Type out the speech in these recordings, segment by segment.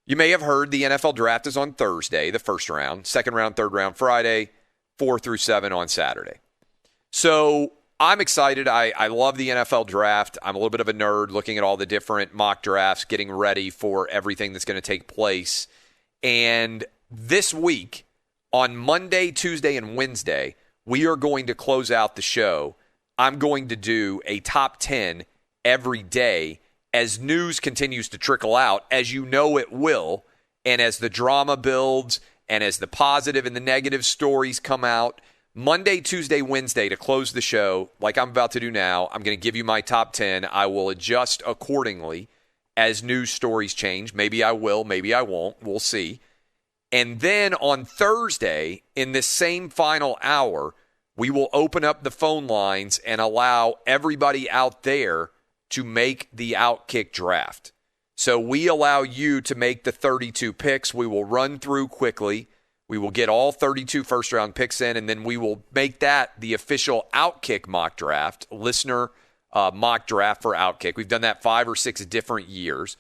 You may have heard the NFL draft is on Thursday, the first round, second round, third round Friday, 4 through 7 on Saturday. So I'm excited. I love the NFL draft. I'm a little bit of a nerd looking at all the different mock drafts, getting ready for everything that's going to take place. And this week, on Monday, Tuesday, and Wednesday, we are going to close out the show. I'm going to do a top 10 every day as news continues to trickle out, as you know it will, and as the drama builds and as the positive and the negative stories come out. Monday, Tuesday, Wednesday, to close the show, like I'm about to do now, I'm going to give you my top 10. I will adjust accordingly as news stories change. Maybe I will, maybe I won't. We'll see. And then on Thursday, in this same final hour, we will open up the phone lines and allow everybody out there to make the OutKick draft. So we allow you to make the 32 picks. We will run through quickly. We will get all 32 first-round picks in, and then we will make that the official OutKick mock draft, listener mock draft for OutKick. We've done that 5 or 6 different years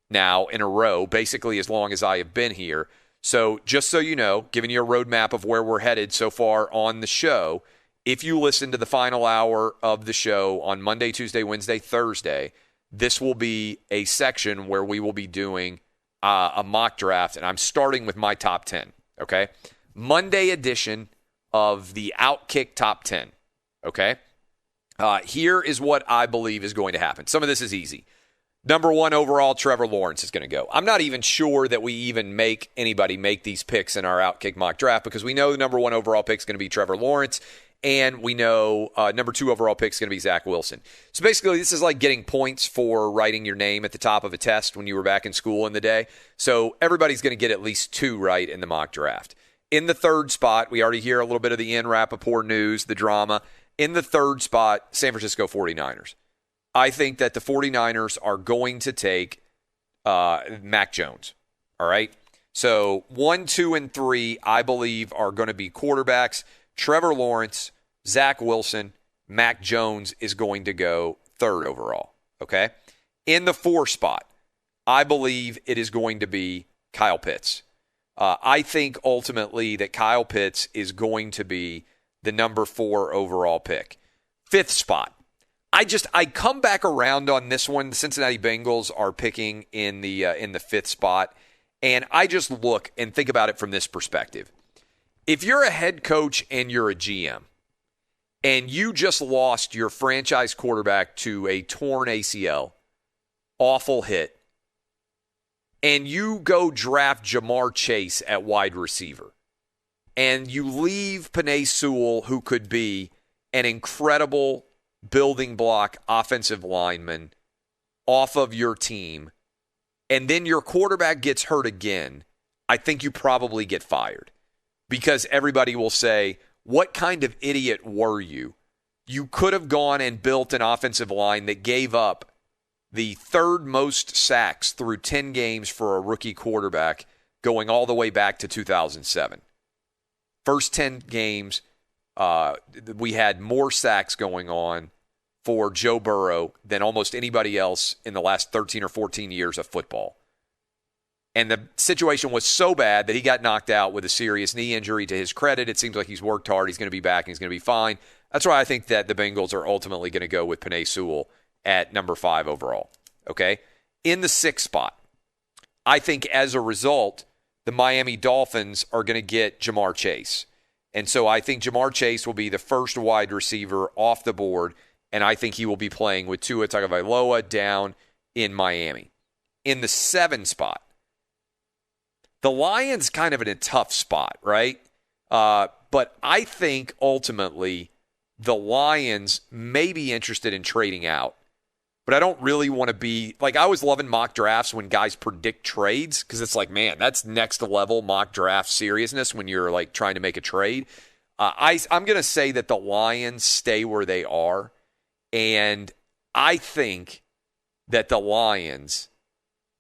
now in a row, basically as long as I have been here. So just so you know, giving you a roadmap of where we're headed so far on the show, if you listen to the final hour of the show on Monday, Tuesday, Wednesday, Thursday, this will be a section where we will be doing a mock draft, and I'm starting with my top 10, okay? Monday edition of the OutKick top 10, okay? Here is what I believe is going to happen. Some of this is easy. Number 1 overall, Trevor Lawrence is going to go. I'm not even sure that we even make anybody make these picks in our OutKick mock draft because we know the number 1 overall pick is going to be Trevor Lawrence. And we know number 2 overall pick is going to be Zach Wilson. So basically, this is like getting points for writing your name at the top of a test when you were back in school in the day. So everybody's going to get at least 2 right in the mock draft. In the third spot, we already hear a little bit of the Ian Rappaport news, the drama. In the third spot, San Francisco 49ers. I think that the 49ers are going to take Mac Jones. All right? So 1, 2, and 3, I believe, are going to be quarterbacks. Trevor Lawrence, Zach Wilson, Mac Jones is going to go 3rd overall, okay? In the 4 spot, I believe it is going to be Kyle Pitts. I think ultimately that Kyle Pitts is going to be the number 4 overall pick. 5th spot, I come back around on this one. The Cincinnati Bengals are picking in the 5th spot, and I just look and think about it from this perspective. If you're a head coach and you're a GM, and you just lost your franchise quarterback to a torn ACL, awful hit, and you go draft Jamar Chase at wide receiver, and you leave Penei Sewell, who could be an incredible building block offensive lineman, off of your team, and then your quarterback gets hurt again, I think you probably get fired. Because everybody will say, what kind of idiot were you? You could have gone and built an offensive line that gave up the 3rd most sacks through 10 games for a rookie quarterback going all the way back to 2007. First 10 games, we had more sacks going on for Joe Burrow than almost anybody else in the last 13 or 14 years of football. And the situation was so bad that he got knocked out with a serious knee injury. To his credit, it seems like he's worked hard. He's going to be back and he's going to be fine. That's why I think that the Bengals are ultimately going to go with Penei Sewell at number 5 overall. Okay? In the 6th spot, I think as a result, the Miami Dolphins are going to get Jamar Chase. And so I think Jamar Chase will be the first wide receiver off the board, and I think he will be playing with Tua Tagovailoa down in Miami. In the 7 spot, the Lions kind of in a tough spot, right? But I think ultimately the Lions may be interested in trading out. But I don't really want to be – like I was loving mock drafts when guys predict trades because it's like, man, that's next level mock draft seriousness when you're like trying to make a trade. I'm going to say that the Lions stay where they are. And I think that the Lions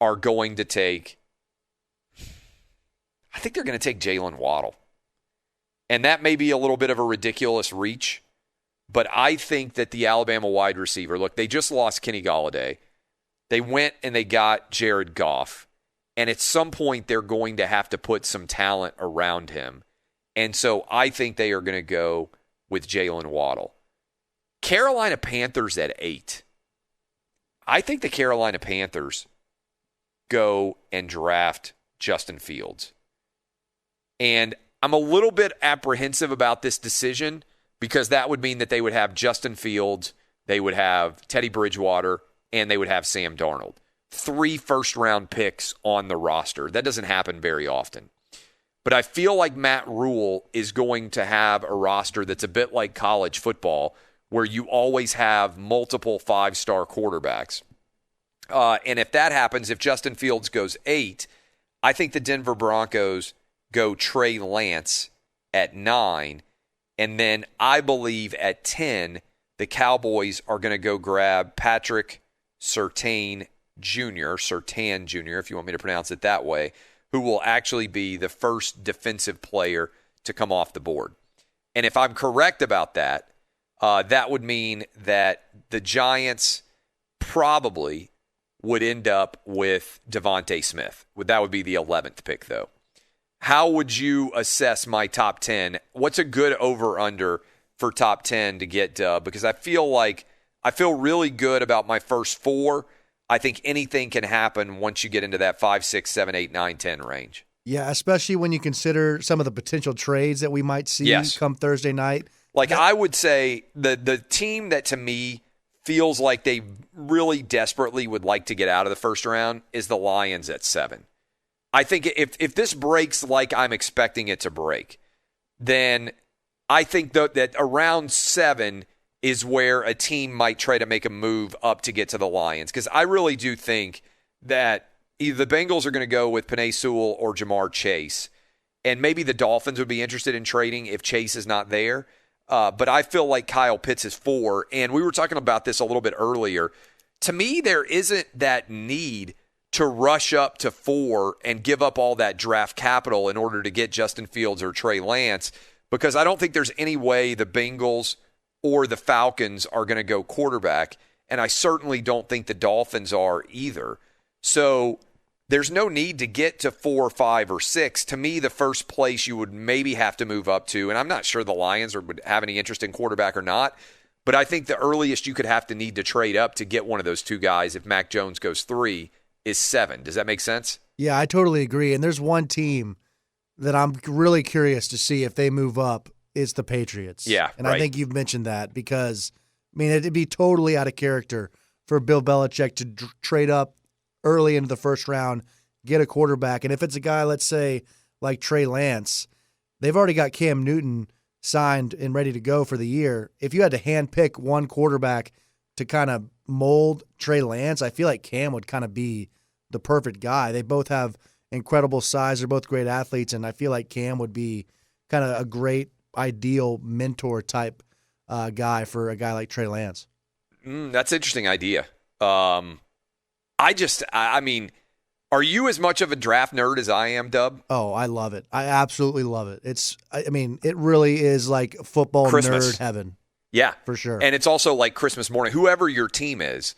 are going to take – I think they're going to take Jalen Waddle. And that may be a little bit of a ridiculous reach, but I think that the Alabama wide receiver, look, they just lost Kenny Golladay. They went and they got Jared Goff. And at some point, they're going to have to put some talent around him. And so I think they are going to go with Jalen Waddle. Carolina Panthers at 8. I think the Carolina Panthers go and draft Justin Fields. And I'm a little bit apprehensive about this decision because that would mean that they would have Justin Fields, they would have Teddy Bridgewater, and they would have Sam Darnold. 3 first-round picks on the roster. That doesn't happen very often. But I feel like Matt Rule is going to have a roster that's a bit like college football, where you always have multiple 5-star quarterbacks. And if that happens, if Justin Fields goes 8, I think the Denver Broncos go Trey Lance at 9. And then I believe at 10, the Cowboys are going to go grab Patrick Surtain Jr., if you want me to pronounce it that way, who will actually be the first defensive player to come off the board. And if I'm correct about that, that would mean that the Giants probably would end up with Devontae Smith. That would be the 11th pick, though. How would you assess my top 10? What's a good over-under for top 10 to get Dub? Because I feel really good about my first 4. I think anything can happen once you get into that 5, 6, 7, 8, 9, 10 range. Yeah, especially when you consider some of the potential trades that we might see come Thursday night. I would say the team that to me feels like they really desperately would like to get out of the first round is the Lions at 7. I think if this breaks like I'm expecting it to break, then I think that around 7 is where a team might try to make a move up to get to the Lions. Because I really do think that either the Bengals are going to go with Penei Sewell or Jamar Chase. And maybe the Dolphins would be interested in trading if Chase is not there. But I feel like Kyle Pitts is 4. And we were talking about this a little bit earlier. To me, there isn't that need to rush up to 4 and give up all that draft capital in order to get Justin Fields or Trey Lance. Because I don't think there's any way the Bengals or the Falcons are going to go quarterback, and I certainly don't think the Dolphins are either. So there's no need to get to 4, 5, or 6. To me, the first place you would maybe have to move up to, and I'm not sure the Lions would have any interest in quarterback or not, but I think the earliest you could have to need to trade up to get one of those 2 guys if Mac Jones goes 3 is 7. Does that make sense? Yeah, I totally agree. And there's one team that I'm really curious to see if they move up. Is the Patriots. Yeah, and I think you've mentioned that because, it'd be totally out of character for Bill Belichick to trade up early into the first round, get a quarterback. And if it's a guy, let's say, like Trey Lance, they've already got Cam Newton signed and ready to go for the year. If you had to handpick one quarterback to kind of mold Trey Lance, I feel like Cam would kind of be the perfect guy. They both have incredible size. They're both great athletes, and I feel like Cam would be kind of a great ideal mentor type guy for a guy like Trey Lance. That's an interesting idea. Are you as much of a draft nerd as I am, Dub? Oh, I love it. I absolutely love it. It really is like football Christmas. Nerd heaven. Yeah. For sure. And it's also like Christmas morning. Whoever your team is,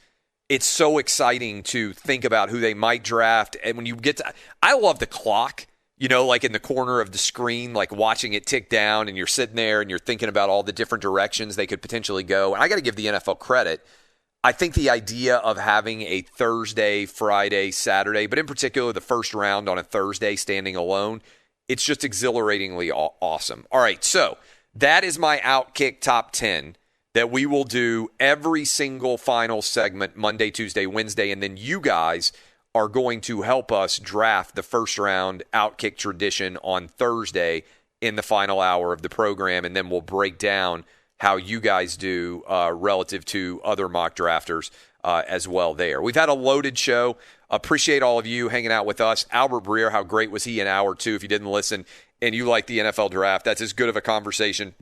it's so exciting to think about who they might draft. And when you get to – I love the clock. Like in the corner of the screen, like watching it tick down, and you're sitting there and you're thinking about all the different directions they could potentially go. And I got to give the NFL credit. I think the idea of having a Thursday, Friday, Saturday, but in particular the first round on a Thursday standing alone, it's just exhilaratingly awesome. All right, so that is my OutKick top 10 that we will do every single final segment Monday, Tuesday, Wednesday, and then you guys are going to help us draft the first round OutKick tradition on Thursday in the final hour of the program, and then we'll break down how you guys do relative to other mock drafters as well there. We've had a loaded show. Appreciate all of you hanging out with us. Albert Breer, how great was he in hour 2? If you didn't listen and you like the NFL draft, that's as good of a conversation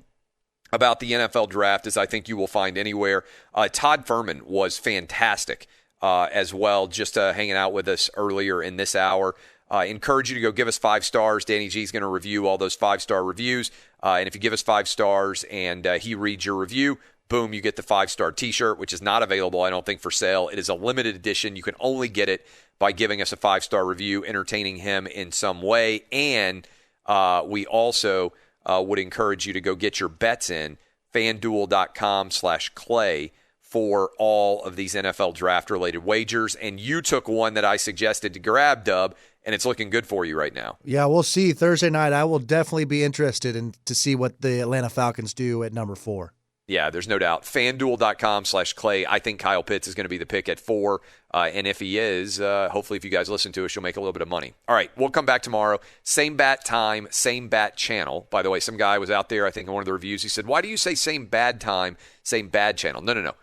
about the NFL draft as I think you will find anywhere. Todd Furman was fantastic as well, just hanging out with us earlier in this hour. Encourage you to go give us 5 stars. Danny G is going to review all those 5-star reviews. And if you give us 5 stars and he reads your review, boom, you get the 5-star t-shirt, which is not available, I don't think, for sale. It is a limited edition. You can only get it by giving us a 5-star review, entertaining him in some way. And we also would encourage you to go get your bets in, FanDuel.com/Clay, for all of these NFL draft-related wagers. And you took one that I suggested to grab, Dub, and it's looking good for you right now. Yeah, we'll see. Thursday night, I will definitely be interested in to see what the Atlanta Falcons do at number 4. Yeah, there's no doubt. FanDuel.com/Clay. I think Kyle Pitts is going to be the pick at 4. And if he is, hopefully if you guys listen to us, you'll make a little bit of money. All right, we'll come back tomorrow. Same bat time, same bat channel. By the way, some guy was out there, I think in one of the reviews, he said, why do you say same bad time, same bad channel? No.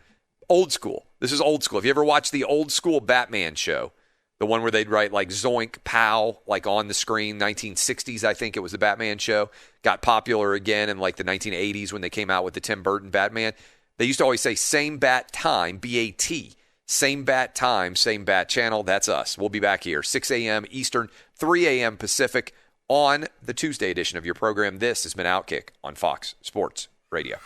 Old school. This is old school. Have you ever watched the old school Batman show? The one where they'd write like Zoink, Pow, like on the screen, 1960s, I think it was the Batman show. Got popular again in like the 1980s when they came out with the Tim Burton Batman. They used to always say same bat time, B-A-T. Same bat time, same bat channel. That's us. We'll be back here, 6 a.m. Eastern, 3 a.m. Pacific on the Tuesday edition of your program. This has been OutKick on Fox Sports Radio.